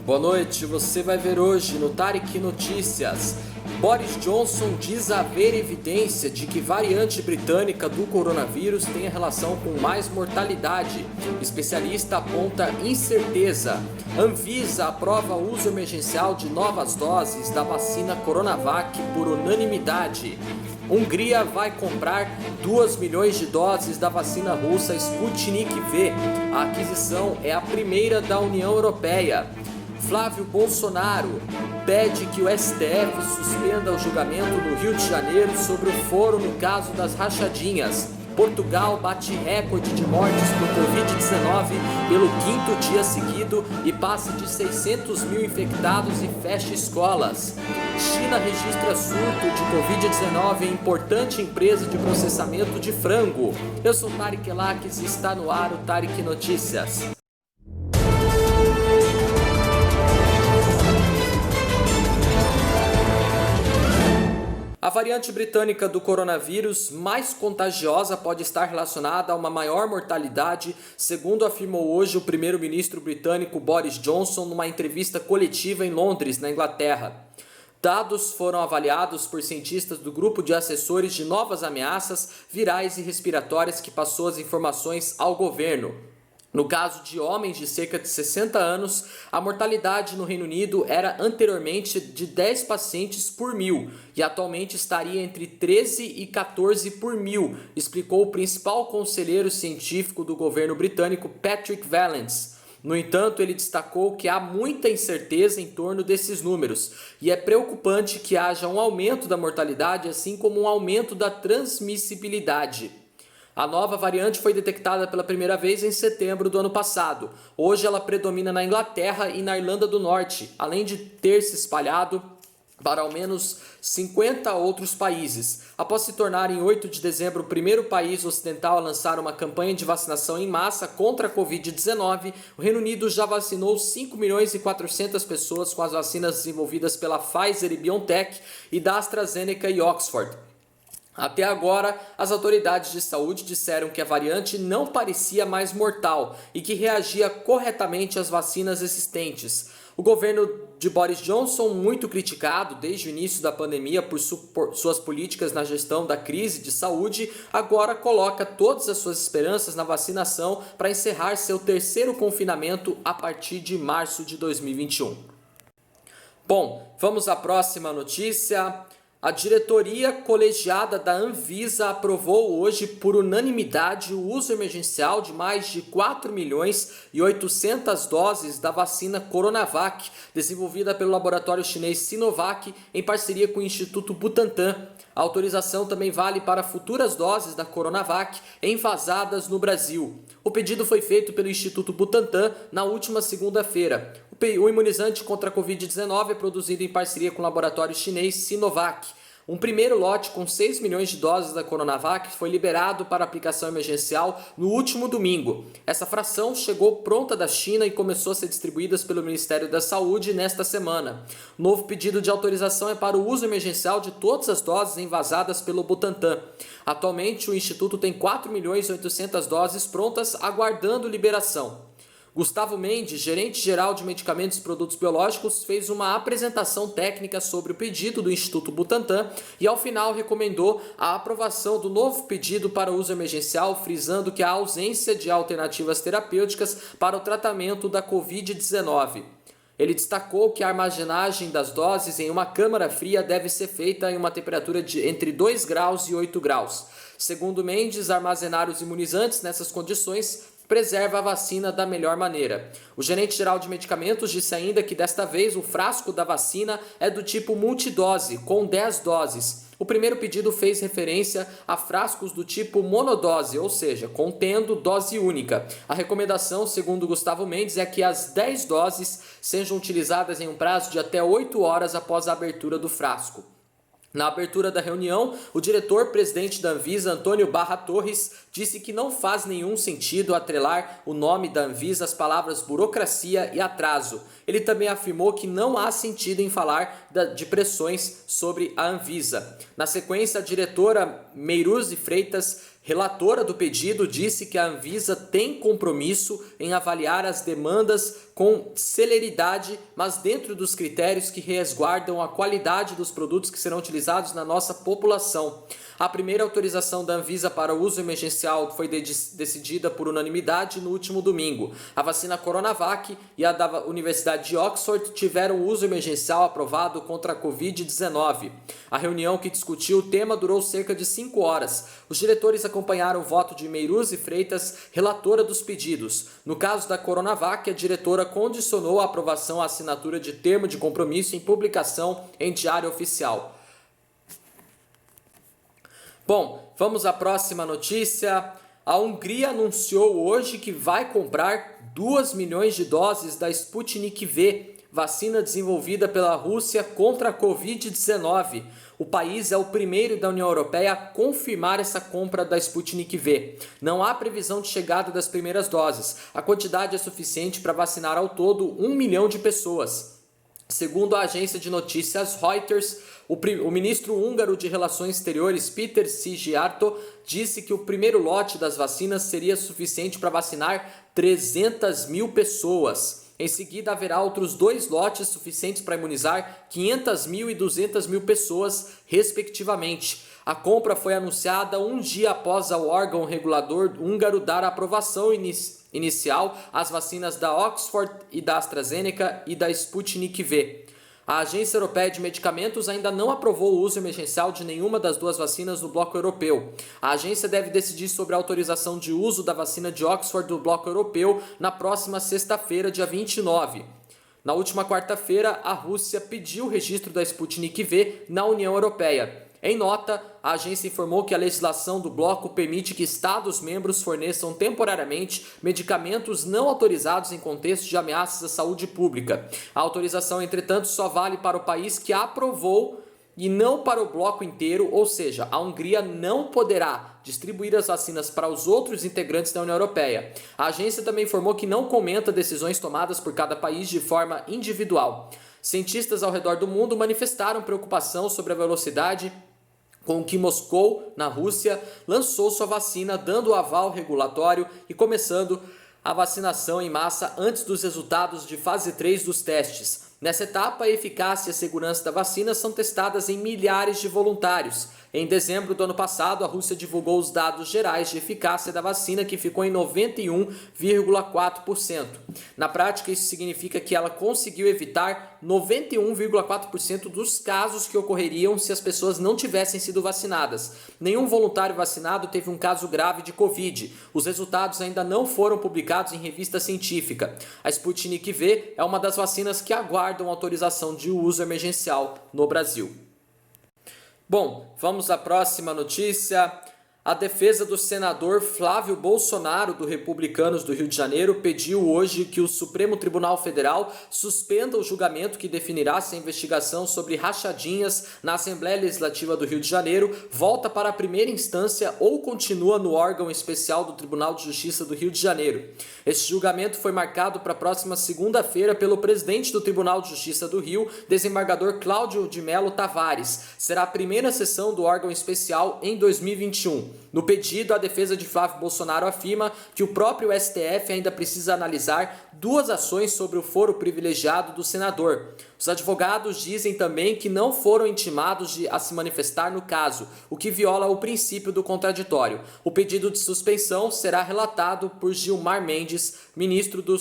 Boa noite, você vai ver hoje no Tarek Notícias. Boris Johnson diz haver evidência de que variante britânica do coronavírus tenha relação com mais mortalidade. Especialista aponta incerteza. Anvisa aprova uso emergencial de novas doses da vacina Coronavac por unanimidade. Hungria vai comprar 2 milhões de doses da vacina russa Sputnik V. A aquisição é a primeira da União Europeia. Flávio Bolsonaro pede que o STF suspenda o julgamento no Rio de Janeiro sobre o foro no caso das rachadinhas. Portugal bate recorde de mortes por Covid-19 pelo 5º dia seguido e passa de 600 mil infectados e fecha escolas. China registra surto de Covid-19 em importante empresa de processamento de frango. Eu sou Tarek Elaques e está no ar o Tarek Notícias. A variante britânica do coronavírus mais contagiosa pode estar relacionada a uma maior mortalidade, segundo afirmou hoje o primeiro-ministro britânico Boris Johnson numa entrevista coletiva em Londres, na Inglaterra. Dados foram avaliados por cientistas do grupo de assessores de novas ameaças virais e respiratórias que passou as informações ao governo. No caso de homens de cerca de 60 anos, a mortalidade no Reino Unido era anteriormente de 10 pacientes por mil e atualmente estaria entre 13 e 14 por mil, explicou o principal conselheiro científico do governo britânico Patrick Vallance. No entanto, ele destacou que há muita incerteza em torno desses números e é preocupante que haja um aumento da mortalidade, assim como um aumento da transmissibilidade. A nova variante foi detectada pela primeira vez em setembro do ano passado. Hoje ela predomina na Inglaterra e na Irlanda do Norte, além de ter se espalhado para ao menos 50 outros países. Após se tornar em 8 de dezembro o primeiro país ocidental a lançar uma campanha de vacinação em massa contra a Covid-19, o Reino Unido já vacinou 5 milhões e 400 pessoas com as vacinas desenvolvidas pela Pfizer e BioNTech e da AstraZeneca e Oxford. Até agora, as autoridades de saúde disseram que a variante não parecia mais mortal e que reagia corretamente às vacinas existentes. O governo de Boris Johnson, muito criticado desde o início da pandemia por suas políticas na gestão da crise de saúde, agora coloca todas as suas esperanças na vacinação para encerrar seu terceiro confinamento a partir de março de 2021. Bom, vamos à próxima notícia. A diretoria colegiada da Anvisa aprovou hoje por unanimidade o uso emergencial de mais de 4 milhões e 800 doses da vacina Coronavac, desenvolvida pelo laboratório chinês Sinovac em parceria com o Instituto Butantan. A autorização também vale para futuras doses da Coronavac envasadas no Brasil. O pedido foi feito pelo Instituto Butantan na última segunda-feira. O imunizante contra a Covid-19 é produzido em parceria com o laboratório chinês Sinovac. Um primeiro lote com 6 milhões de doses da Coronavac foi liberado para aplicação emergencial no último domingo. Essa fração chegou pronta da China e começou a ser distribuída pelo Ministério da Saúde nesta semana. O novo pedido de autorização é para o uso emergencial de todas as doses envasadas pelo Butantan. Atualmente, o Instituto tem 4 milhões e 800 doses prontas aguardando liberação. Gustavo Mendes, gerente-geral de medicamentos e produtos biológicos, fez uma apresentação técnica sobre o pedido do Instituto Butantan e, ao final, recomendou a aprovação do novo pedido para uso emergencial, frisando que há ausência de alternativas terapêuticas para o tratamento da Covid-19. Ele destacou que a armazenagem das doses em uma câmara fria deve ser feita em uma temperatura de entre 2 graus e 8 graus. Segundo Mendes, armazenar os imunizantes nessas condições preserva a vacina da melhor maneira. O gerente-geral de medicamentos disse ainda que desta vez o frasco da vacina é do tipo multidose, com 10 doses. O primeiro pedido fez referência a frascos do tipo monodose, ou seja, contendo dose única. A recomendação, segundo Gustavo Mendes, é que as 10 doses sejam utilizadas em um prazo de até 8 horas após a abertura do frasco. Na abertura da reunião, o diretor-presidente da Anvisa, Antônio Barra Torres, disse que não faz nenhum sentido atrelar o nome da Anvisa às palavras burocracia e atraso. Ele também afirmou que não há sentido em falar de pressões sobre a Anvisa. Na sequência, a diretora Meiruzi Freitas Relatora do pedido disse que a Anvisa tem compromisso em avaliar as demandas com celeridade, mas dentro dos critérios que resguardam a qualidade dos produtos que serão utilizados na nossa população. A primeira autorização da Anvisa para o uso emergencial foi decidida por unanimidade no último domingo. A vacina Coronavac e a da Universidade de Oxford tiveram uso emergencial aprovado contra a Covid-19. A reunião que discutiu o tema durou cerca de 5 horas. Os diretores acompanharam o voto de Meiruzzi Freitas, relatora dos pedidos. No caso da Coronavac, a diretora condicionou a aprovação à assinatura de termo de compromisso em publicação em Diário Oficial. Bom, vamos à próxima notícia. A Hungria anunciou hoje que vai comprar 2 milhões de doses da Sputnik V, vacina desenvolvida pela Rússia contra a Covid-19. O país é o primeiro da União Europeia a confirmar essa compra da Sputnik V. Não há previsão de chegada das primeiras doses. A quantidade é suficiente para vacinar ao todo 1 milhão de pessoas. Segundo a agência de notícias Reuters, o ministro húngaro de Relações Exteriores, Péter Szijjártó, disse que o primeiro lote das vacinas seria suficiente para vacinar 300 mil pessoas. Em seguida, haverá outros 2 lotes suficientes para imunizar 500 mil e 200 mil pessoas, respectivamente. A compra foi anunciada um dia após o órgão regulador húngaro dar a aprovação inicial às vacinas da Oxford e da AstraZeneca e da Sputnik V. A Agência Europeia de Medicamentos ainda não aprovou o uso emergencial de nenhuma das 2 vacinas no bloco europeu. A agência deve decidir sobre a autorização de uso da vacina de Oxford do bloco europeu na próxima sexta-feira, dia 29. Na última quarta-feira, a Rússia pediu o registro da Sputnik V na União Europeia. Em nota, a agência informou que a legislação do bloco permite que Estados-membros forneçam temporariamente medicamentos não autorizados em contexto de ameaças à saúde pública. A autorização, entretanto, só vale para o país que a aprovou e não para o bloco inteiro, ou seja, a Hungria não poderá distribuir as vacinas para os outros integrantes da União Europeia. A agência também informou que não comenta decisões tomadas por cada país de forma individual. Cientistas ao redor do mundo manifestaram preocupação sobre a velocidade com que Moscou, na Rússia, lançou sua vacina, dando o aval regulatório e começando a vacinação em massa antes dos resultados de fase 3 dos testes. Nessa etapa, a eficácia e a segurança da vacina são testadas em milhares de voluntários. Em dezembro do ano passado, a Rússia divulgou os dados gerais de eficácia da vacina, que ficou em 91,4%. Na prática, isso significa que ela conseguiu evitar 91,4% dos casos que ocorreriam se as pessoas não tivessem sido vacinadas. Nenhum voluntário vacinado teve um caso grave de Covid. Os resultados ainda não foram publicados em revista científica. A Sputnik V é uma das vacinas que aguardam autorização de uso emergencial no Brasil. Bom, vamos à próxima notícia. A defesa do senador Flávio Bolsonaro, do Republicanos do Rio de Janeiro, pediu hoje que o Supremo Tribunal Federal suspenda o julgamento que definirá se a investigação sobre rachadinhas na Assembleia Legislativa do Rio de Janeiro volta para a primeira instância ou continua no órgão especial do Tribunal de Justiça do Rio de Janeiro. Este julgamento foi marcado para a próxima segunda-feira pelo presidente do Tribunal de Justiça do Rio, desembargador Cláudio de Mello Tavares. Será a primeira sessão do órgão especial em 2021. No pedido, a defesa de Flávio Bolsonaro afirma que o próprio STF ainda precisa analisar 2 ações sobre o foro privilegiado do senador. Os advogados dizem também que não foram intimados a se manifestar no caso, o que viola o princípio do contraditório. O pedido de suspensão será relatado por Gilmar Mendes, ministro do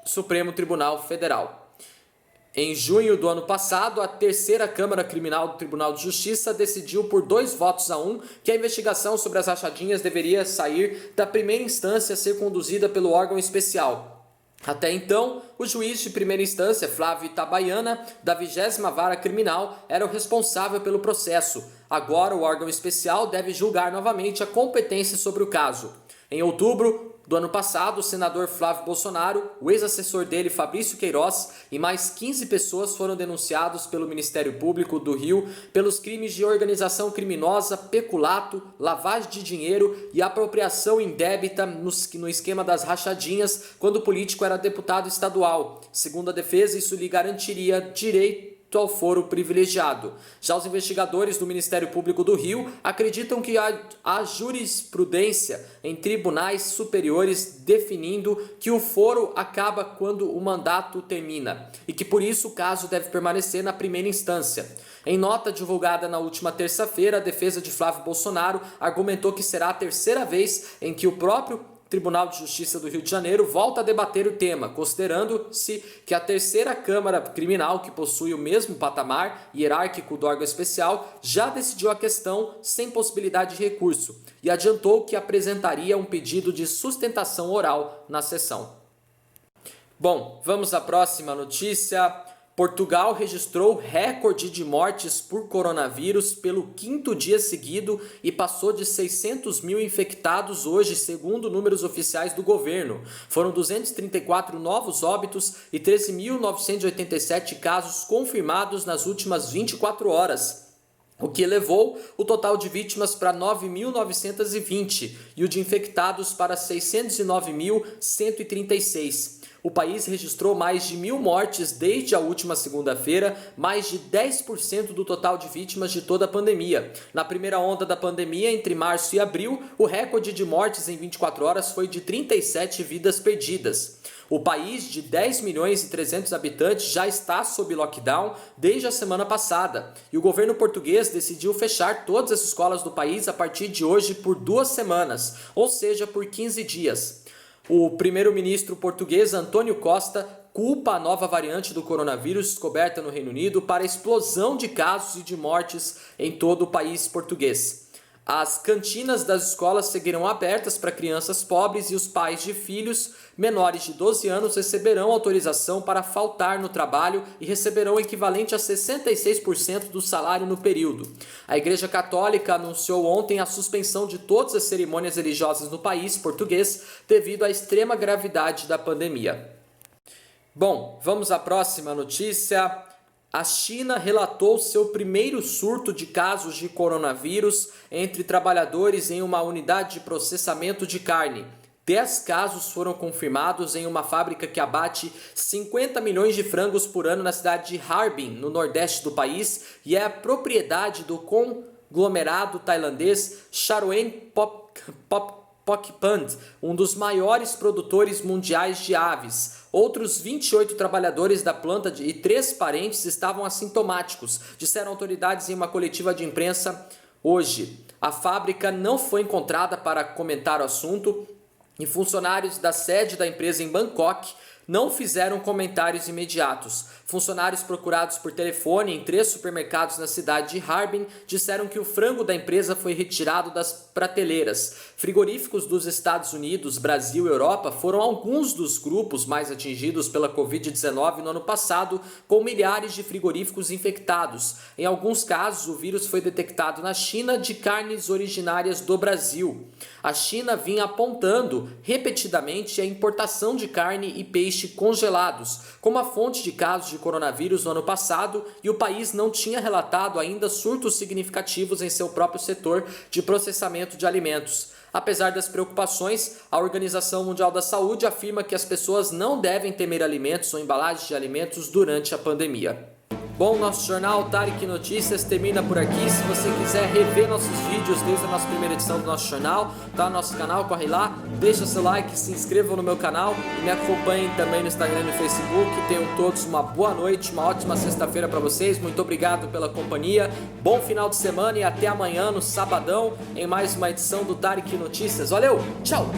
Supremo Tribunal Federal. Em junho do ano passado, a terceira Câmara Criminal do Tribunal de Justiça decidiu por 2-1 que a investigação sobre as rachadinhas deveria sair da primeira instância a ser conduzida pelo órgão especial. Até então, o juiz de primeira instância, Flávio Itabaiana, da 20ª Vara Criminal, era o responsável pelo processo. Agora, o órgão especial deve julgar novamente a competência sobre o caso. Em outubro do ano passado, o senador Flávio Bolsonaro, o ex-assessor dele, Fabrício Queiroz, e mais 15 pessoas foram denunciados pelo Ministério Público do Rio pelos crimes de organização criminosa, peculato, lavagem de dinheiro e apropriação indébita no esquema das rachadinhas, quando o político era deputado estadual. Segundo a defesa, isso lhe garantiria ao foro privilegiado. Já os investigadores do Ministério Público do Rio acreditam que há jurisprudência em tribunais superiores definindo que o foro acaba quando o mandato termina e que por isso o caso deve permanecer na primeira instância. Em nota divulgada na última terça-feira, a defesa de Flávio Bolsonaro argumentou que será a terceira vez em que o próprio Tribunal de Justiça do Rio de Janeiro volta a debater o tema, considerando-se que a terceira Câmara Criminal, que possui o mesmo patamar hierárquico do órgão especial, já decidiu a questão sem possibilidade de recurso e adiantou que apresentaria um pedido de sustentação oral na sessão. Bom, vamos à próxima notícia. Portugal registrou recorde de mortes por coronavírus pelo quinto dia seguido e passou de 600 mil infectados hoje, segundo números oficiais do governo. Foram 234 novos óbitos e 13.987 casos confirmados nas últimas 24 horas. O que elevou o total de vítimas para 9.920 e o de infectados para 609.136. O país registrou mais de 1.000 mortes desde a última segunda-feira, mais de 10% do total de vítimas de toda a pandemia. Na primeira onda da pandemia, entre março e abril, o recorde de mortes em 24 horas foi de 37 vidas perdidas. O país, de 10 milhões e 300 habitantes, já está sob lockdown desde a semana passada. E o governo português decidiu fechar todas as escolas do país a partir de hoje por 2 semanas, ou seja, por 15 dias. O primeiro-ministro português António Costa culpa a nova variante do coronavírus descoberta no Reino Unido para a explosão de casos e de mortes em todo o país português. As cantinas das escolas seguirão abertas para crianças pobres e os pais de filhos menores de 12 anos receberão autorização para faltar no trabalho e receberão o equivalente a 66% do salário no período. A Igreja Católica anunciou ontem a suspensão de todas as cerimônias religiosas no país português devido à extrema gravidade da pandemia. Bom, vamos à próxima notícia. A China relatou seu primeiro surto de casos de coronavírus entre trabalhadores em uma unidade de processamento de carne. 10 casos foram confirmados em uma fábrica que abate 50 milhões de frangos por ano na cidade de Harbin, no nordeste do país, e é a propriedade do conglomerado tailandês Charoen Pokphand, um dos maiores produtores mundiais de aves. Outros 28 trabalhadores da planta e 3 parentes estavam assintomáticos, disseram autoridades em uma coletiva de imprensa hoje. A fábrica não foi encontrada para comentar o assunto e funcionários da sede da empresa em Bangkok não fizeram comentários imediatos. Funcionários procurados por telefone em 3 supermercados na cidade de Harbin disseram que o frango da empresa foi retirado das prateleiras. Frigoríficos dos Estados Unidos, Brasil e Europa foram alguns dos grupos mais atingidos pela Covid-19 no ano passado, com milhares de frigoríficos infectados. Em alguns casos, o vírus foi detectado na China de carnes originárias do Brasil. A China vinha apontando repetidamente a importação de carne e peixe congelados como a fonte de casos de coronavírus no ano passado, e o país não tinha relatado ainda surtos significativos em seu próprio setor de processamento de alimentos. Apesar das preocupações, a Organização Mundial da Saúde afirma que as pessoas não devem temer alimentos ou embalagens de alimentos durante a pandemia. Bom, nosso jornal Tarek Notícias termina por aqui. Se você quiser rever nossos vídeos desde a nossa primeira edição do nosso jornal, tá no nosso canal, corre lá, deixa seu like, se inscreva no meu canal e me acompanhem também no Instagram e no Facebook. Tenham todos uma boa noite, uma ótima sexta-feira para vocês. Muito obrigado pela companhia, bom final de semana e até amanhã no sabadão em mais uma edição do Tarek Notícias. Valeu, tchau!